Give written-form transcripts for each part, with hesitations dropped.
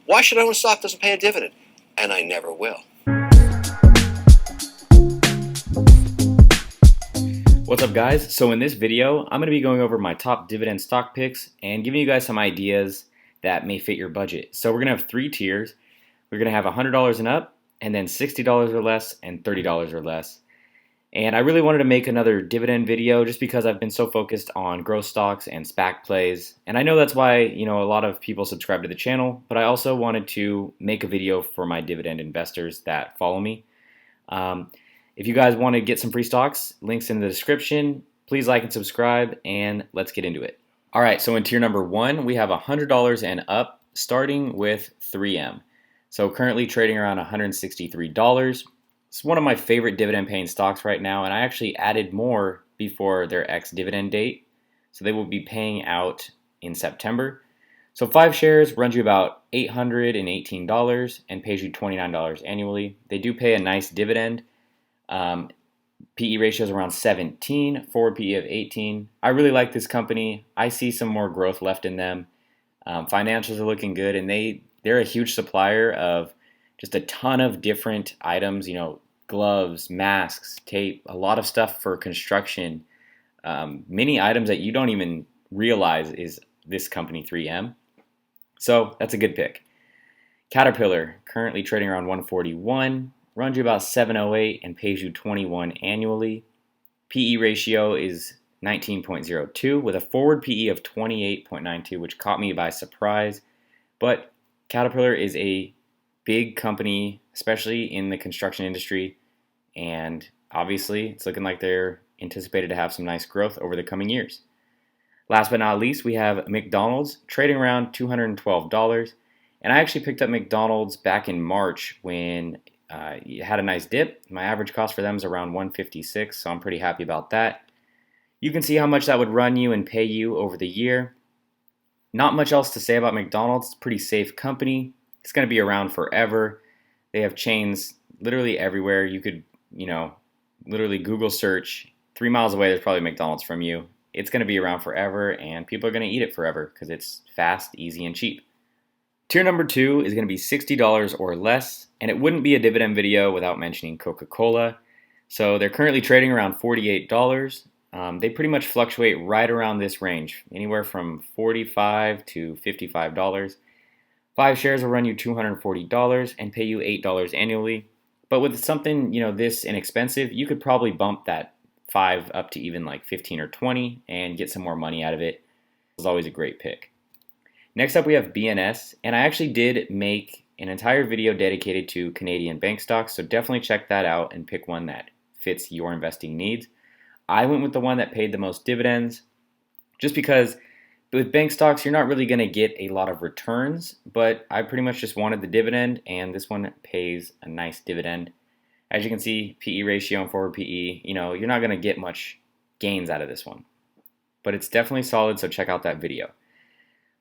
Why should I own a stock that doesn't pay a dividend? And I never will. What's up, guys? So in this video, I'm going to be going over my top dividend stock picks and giving you guys some ideas that may fit your budget. So we're going to have three tiers. We're going to have $100 and up, and then $60 or less, and $30 or less. And I really wanted to make another dividend video just because I've been so focused on growth stocks and SPAC plays. And I know that's why, a lot of people subscribe to the channel, but I also wanted to make a video for my dividend investors that follow me. If you guys want to get some free stocks, links in the description. Please like and subscribe, and let's get into it. All right, so in tier number one, we have $100 and up, starting with 3M. So currently trading around $163. It's one of my favorite dividend paying stocks right now, and I actually added more before their ex-dividend date. So they will be paying out in September. So 5 shares runs you about $818 and pays you $29 annually. They do pay a nice dividend. PE ratio is around 17, forward PE of 18. I really like this company. I see some more growth left in them. Financials are looking good, and they're a huge supplier of just a ton of different items, gloves, masks, tape, a lot of stuff for construction, many items that you don't even realize is this company 3M. So that's a good pick. Caterpillar, currently trading around 141, runs you about 708 and pays you 21 annually. PE ratio is 19.02 with a forward PE of 28.92, which caught me by surprise. But Caterpillar is a big company, especially in the construction industry, and obviously it's looking like they're anticipated to have some nice growth over the coming years. Last but not least, we have McDonald's trading around $212, and I actually picked up McDonald's back in March when it had a nice dip. My average cost for them is around $156, so I'm pretty happy about that. You can see how much that would run you and pay you over the year. Not much else to say about McDonald's. It's a pretty safe company. It's going to be around forever. They have chains literally everywhere. You could, literally Google search. 3 miles away, there's probably McDonald's from you. It's going to be around forever, and people are going to eat it forever because it's fast, easy, and cheap. Tier number 2 is going to be $60 or less, and it wouldn't be a dividend video without mentioning Coca-Cola. So they're currently trading around $48. They pretty much fluctuate right around this range, anywhere from $45 to $55. 5 shares will run you $240 and pay you $8 annually. But with something, this inexpensive, you could probably bump that 5 up to even like 15 or 20 and get some more money out of it. It's always a great pick. Next up, we have BNS, and I actually did make an entire video dedicated to Canadian bank stocks, so definitely check that out and pick one that fits your investing needs. I went with the one that paid the most dividends, just because with bank stocks, you're not really going to get a lot of returns, but I pretty much just wanted the dividend, and this one pays a nice dividend. As you can see, PE ratio and forward PE, you're not going to get much gains out of this one, but it's definitely solid, so check out that video.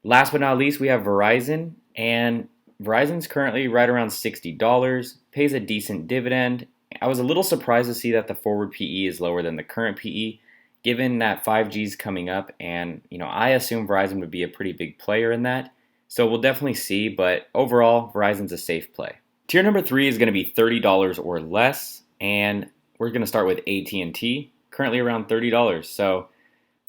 Last but not least, we have Verizon, and Verizon's currently right around $60, pays a decent dividend. I was a little surprised to see that the forward PE is lower than the current PE, given that 5G is coming up, and I assume Verizon would be a pretty big player in that. So we'll definitely see, but overall, Verizon's a safe play. Tier number 3 is going to be $30 or less, and we're going to start with AT&T, currently around $30. So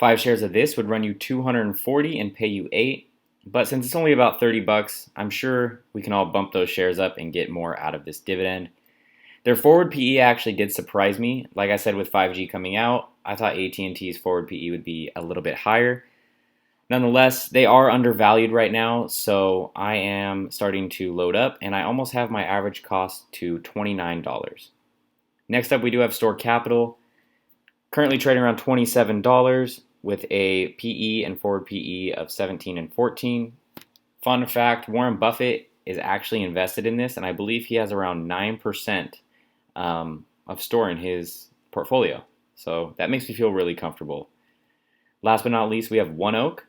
5 shares of this would run you $240 and pay you $8. But since it's only about $30, I'm sure we can all bump those shares up and get more out of this dividend. Their forward PE actually did surprise me. Like I said, with 5G coming out, I thought AT&T's forward PE would be a little bit higher. Nonetheless, they are undervalued right now, so I am starting to load up, and I almost have my average cost to $29. Next up, we do have Store Capital, currently trading around $27 with a PE and forward PE of 17 and 14. Fun fact, Warren Buffett is actually invested in this, and I believe he has around 9% of Store in his portfolio. So that makes me feel really comfortable. Last but not least, we have ONEOK.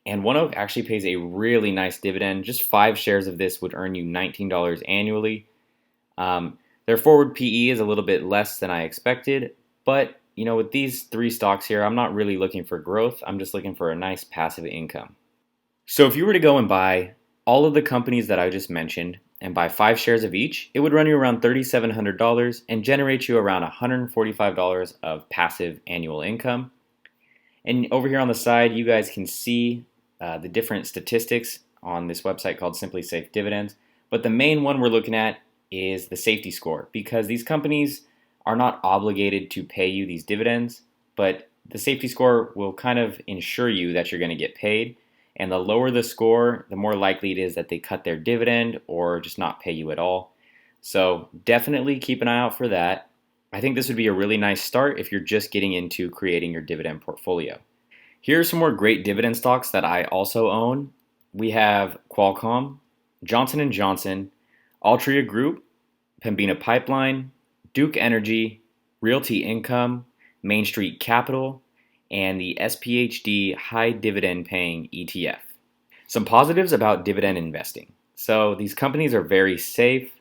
And ONEOK actually pays a really nice dividend. Just 5 shares of this would earn you $19 annually. Their forward PE is a little bit less than I expected, but with these 3 stocks here, I'm not really looking for growth. I'm just looking for a nice passive income. So if you were to go and buy all of the companies that I just mentioned and buy 5 shares of each, it would run you around $3,700 and generate you around $145 of passive annual income. And over here on the side, you guys can see the different statistics on this website called Simply Safe Dividends. But the main one we're looking at is the safety score, because these companies are not obligated to pay you these dividends, but the safety score will kind of ensure you that you're going to get paid. And the lower the score, the more likely it is that they cut their dividend or just not pay you at all. So definitely keep an eye out for that. I think this would be a really nice start if you're just getting into creating your dividend portfolio. Here are some more great dividend stocks that I also own. We have Qualcomm, Johnson & Johnson, Altria Group, Pembina Pipeline, Duke Energy, Realty Income, Main Street Capital, and the SPHD High Dividend Paying ETF. Some positives about dividend investing. So these companies are very safe.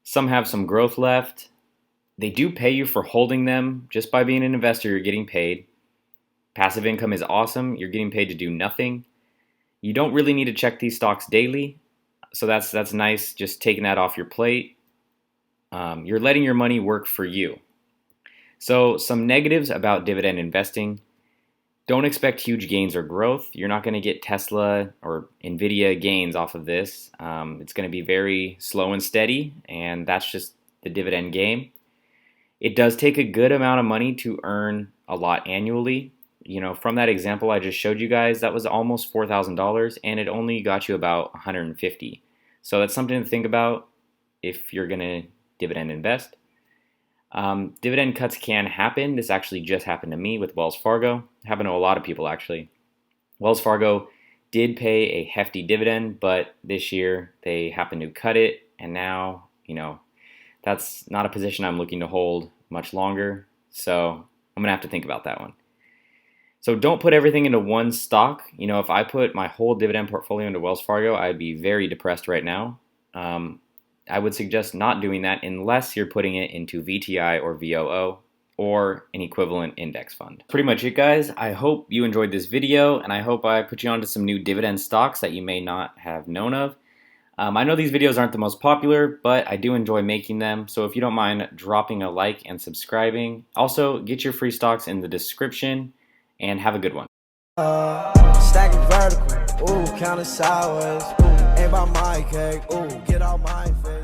Some have some growth left. They do pay you for holding them. Just by being an investor, you're getting paid. Passive income is awesome. You're getting paid to do nothing. You don't really need to check these stocks daily, so that's nice, just taking that off your plate. You're letting your money work for you. So some negatives about dividend investing: don't expect huge gains or growth. You're not going to get Tesla or Nvidia gains off of this. It's going to be very slow and steady, and that's just the dividend game. It does take a good amount of money to earn a lot annually. You know, from that example I just showed you guys, that was almost $4,000, and it only got you about $150. So that's something to think about if you're going to dividend invest. Dividend cuts can happen. This actually just happened to me with Wells Fargo. It happened to a lot of people, actually. Wells Fargo did pay a hefty dividend, but this year they happened to cut it, and now, that's not a position I'm looking to hold much longer. So I'm going to have to think about that one. So don't put everything into one stock. If I put my whole dividend portfolio into Wells Fargo, I'd be very depressed right now. I would suggest not doing that unless you're putting it into VTI or VOO or an equivalent index fund. Pretty much it, guys. I hope you enjoyed this video, and I hope I put you onto some new dividend stocks that you may not have known of. I know these videos aren't the most popular, but I do enjoy making them, so if you don't mind dropping a like and subscribing. Also, get your free stocks in the description, and have a good one. Stacking vertical, ooh, counting sideways, ooh, ain't by my cake, ooh, get out my face.